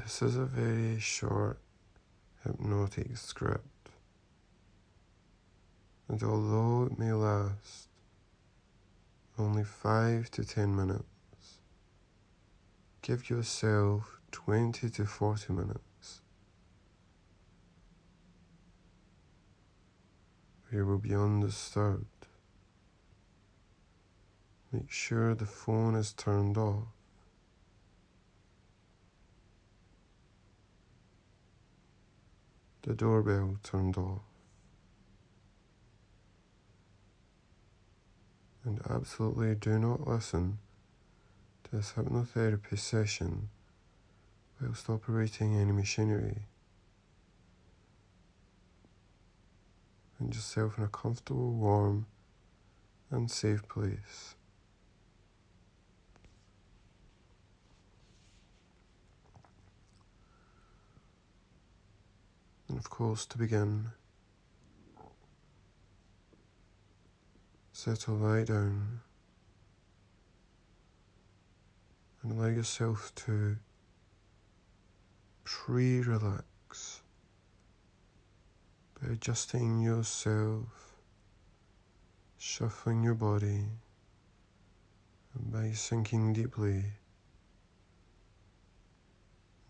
This is a very short hypnotic script, and although it may last only 5 to 10 minutes, give yourself 20 to 40 minutes where you will be undisturbed. Make sure the phone is turned off. The doorbell turned off. And absolutely do not listen to this hypnotherapy session whilst operating any machinery. Find yourself in a comfortable, warm and safe place. And of course, to begin, settle lie down and allow yourself to pre-relax by adjusting yourself, shuffling your body, and by sinking deeply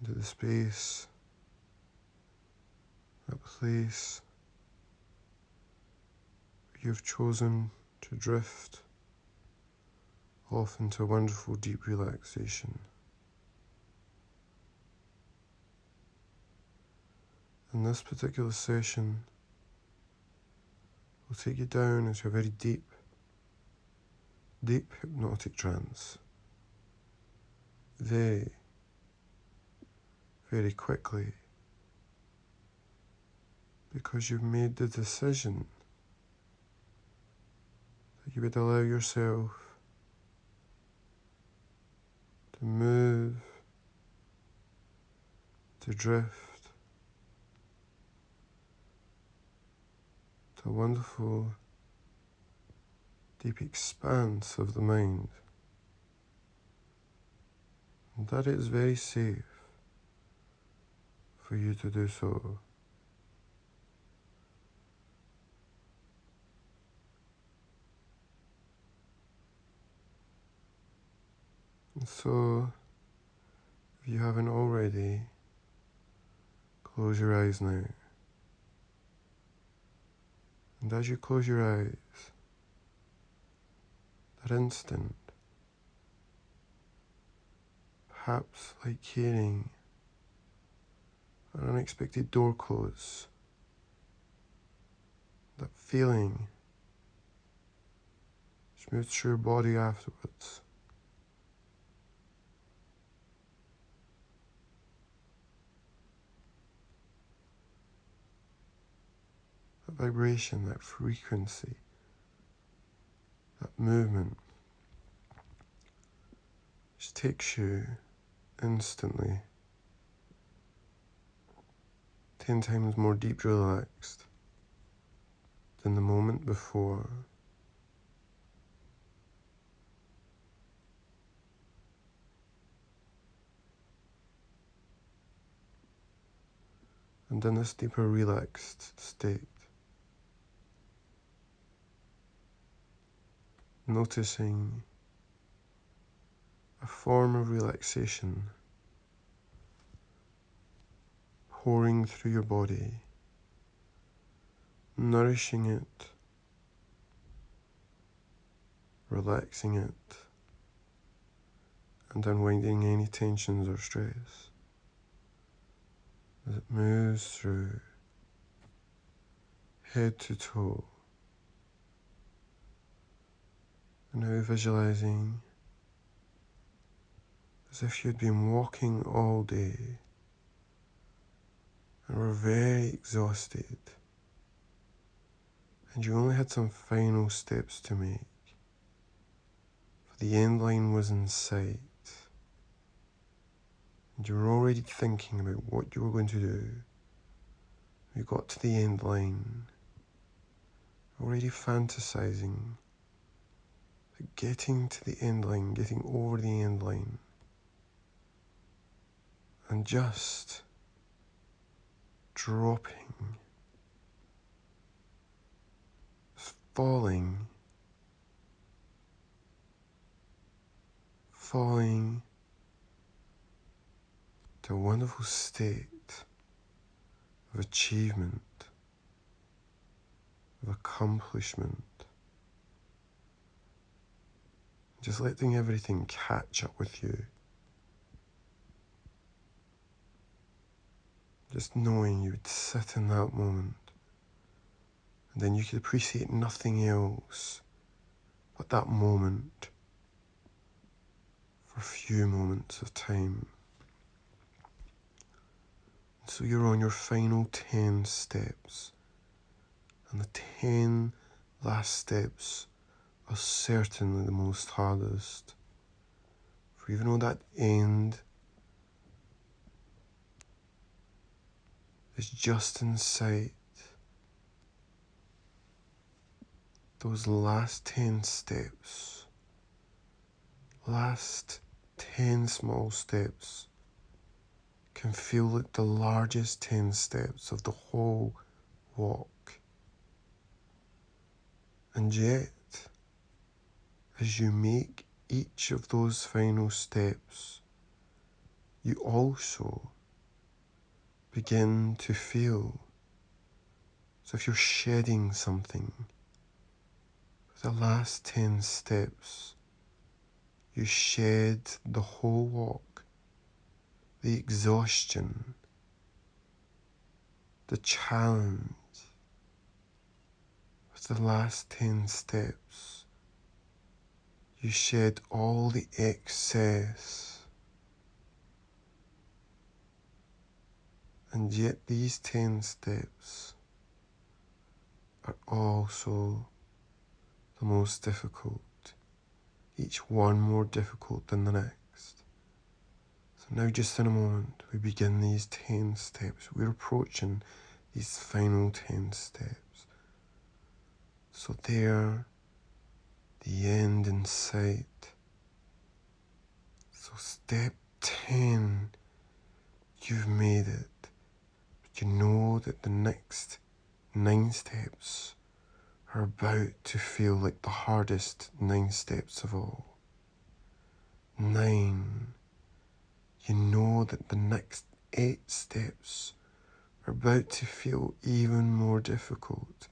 into the space, that place where you've chosen to drift off into a wonderful deep relaxation. And this particular session will take you down into a very deep hypnotic trance. Very, very quickly, because you've made the decision that you would allow yourself to move, to drift, to a wonderful deep expanse of the mind. And that it is very safe for you to do so. And so, if you haven't already, close your eyes now. And as you close your eyes, that instant, perhaps like hearing an unexpected door close, that feeling which moves through your body afterwards. That vibration, that frequency, that movement, which takes you instantly 10 times more deeply relaxed than the moment before. And in this deeper relaxed state, noticing a form of relaxation pouring through your body, nourishing it, relaxing it, and unwinding any tensions or stress as it moves through head to toe. And now visualizing as if you'd been walking all day and were very exhausted, and you only had some final steps to make, for the end line was in sight, and you were already thinking about what you were going to do. You got to the end line, already fantasizing about getting to the end line, getting over the end line, and just dropping, falling to a wonderful state of achievement, of accomplishment. Just letting everything catch up with you. Just knowing you would sit in that moment, and then you could appreciate nothing else but that moment for a few moments of time. So you're on your final 10 steps, and the 10 last steps are certainly the most hardest. For even though that end is just in sight, those last 10 steps, last 10 small steps, can feel like the largest 10 steps of the whole walk. And yet, as you make each of those final steps, you also begin to feel as if you're shedding something. For the last 10 steps, you shed the whole walk, the exhaustion, the challenge. With the last 10 steps, you shed all the excess. And yet these 10 steps are also the most difficult, each one more difficult than the next. So now just in a moment, we begin these 10 steps. We're approaching these final 10 steps. So there, the end in sight. So step 10, you've made it. But you know that the next 9 steps are about to feel like the hardest 9 steps of all. 9. You know that the next 8 steps are about to feel even more difficult.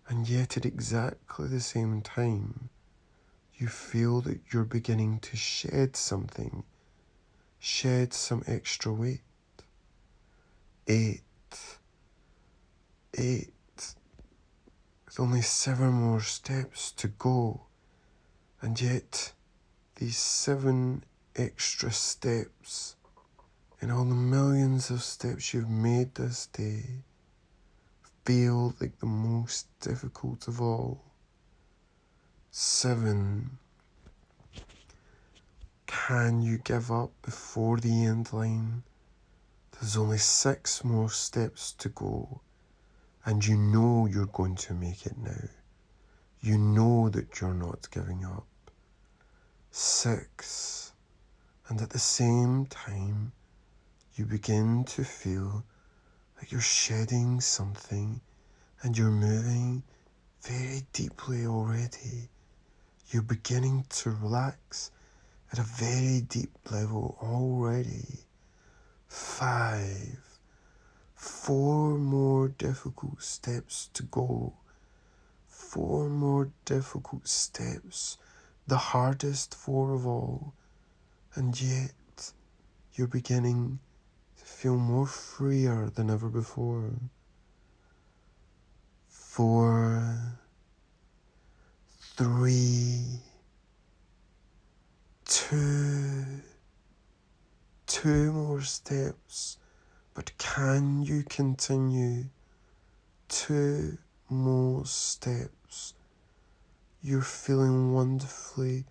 And yet at exactly the same time, you feel that you're beginning to shed something, shed some extra weight. 8. With only 7 more steps to go, and yet these 7 extra steps in all the millions of steps you've made this day feel like the most difficult of all. 7. Can you give up before the end line? There's only 6 more steps to go, and you know you're going to make it now. You know that you're not giving up. 6. And at the same time, you begin to feel like you're shedding something and you're moving very deeply already. You're beginning to relax at a very deep level already. 5. 4 more difficult steps to go. 4 more difficult steps, the hardest 4 of all, and yet you're beginning to feel more freer than ever before. 4, 3, 2, 2 more steps, but can you continue? 2 more steps. You're feeling wonderfully,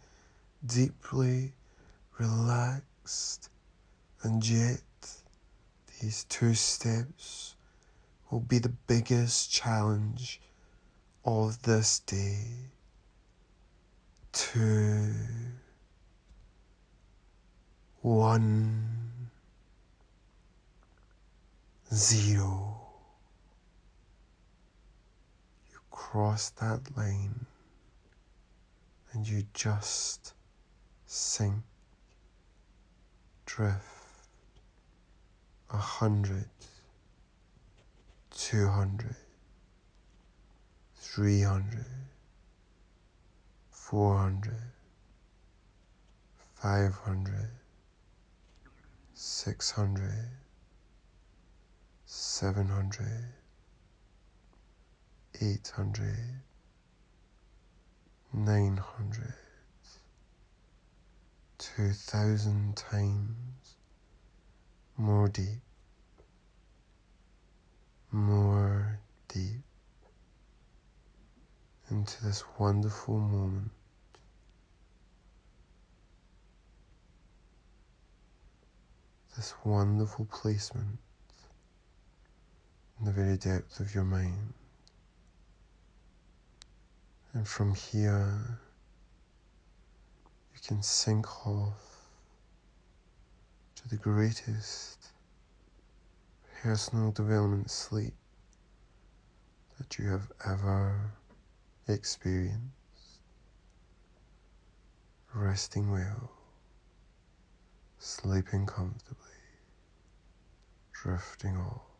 deeply relaxed, and yet these 2 steps will be the biggest challenge of this day. 2, 1. 0. You cross that line and you just sink, drift. 100, 200, 300, 400, 500, 600, 700, 800, 900, 2,000 times more deep, more deep into this wonderful moment, this wonderful placement in the very depth of your mind. And from here, you can sink off to the greatest personal development sleep that you have ever experienced. Resting well, sleeping comfortably, drifting off.